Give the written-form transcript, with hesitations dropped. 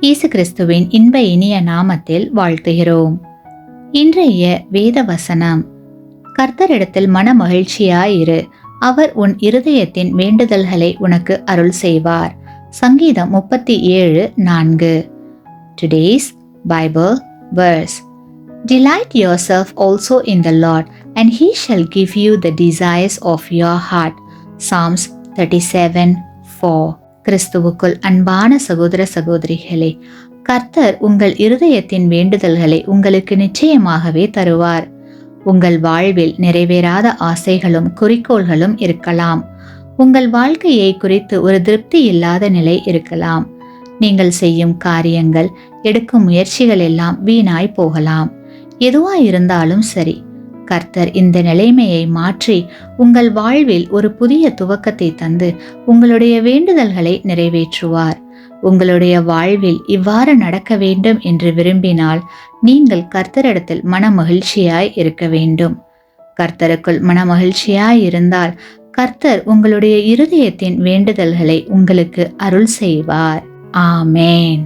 இயேசு கிறிஸ்துவின் இன்ப இனிய நாமத்தில் வாழ்த்துகிறோம். இன்றைய வேத வசனம்: கர்த்தரிடத்தில் மன மகிழ்ச்சியாயிரு, அவர் உன் இருதயத்தின் வேண்டுதல்களை உனக்கு அருள் செய்வார். சங்கீதம் 37:4. Today's Bible verse: Delight yourself also in the Lord, and He shall give you the desires of your heart. Psalms 37:4. கிறிஸ்துவுக்குள் அன்பான சகோதர சகோதரிகளே, கர்த்தர் உங்கள் இருதயத்தின் வேண்டுதல்களை உங்களுக்கு நிச்சயமாகவே தருவார். உங்கள் வாழ்வில் நிறைவேறாத ஆசைகளும் குறிக்கோள்களும் இருக்கலாம். உங்கள் வாழ்க்கையை குறித்து ஒரு திருப்தி இல்லாத நிலை இருக்கலாம். நீங்கள் செய்யும் காரியங்கள், எடுக்கும் முயற்சிகள் எல்லாம் வீணாய் போகலாம். எதுவாயிருந்தாலும் சரி, கர்த்தர் இந்த நிலைமையை மாற்றி உங்கள் வாழ்வில் ஒரு புதிய துவக்கத்தை தந்து உங்களுடைய வேண்டுதல்களை நிறைவேற்றுவார். உங்களுடைய வாழ்வில் இவ்வாறு நடக்க வேண்டும் என்று விரும்பினால் நீங்கள் கர்த்தரிடத்தில் மன மகிழ்ச்சியாய் இருக்க வேண்டும். கர்த்தருக்குள் மன மகிழ்ச்சியாய் இருந்தால் கர்த்தர் உங்களுடைய இருதயத்தின் வேண்டுதல்களை உங்களுக்கு அருள் செய்வார். ஆமேன்.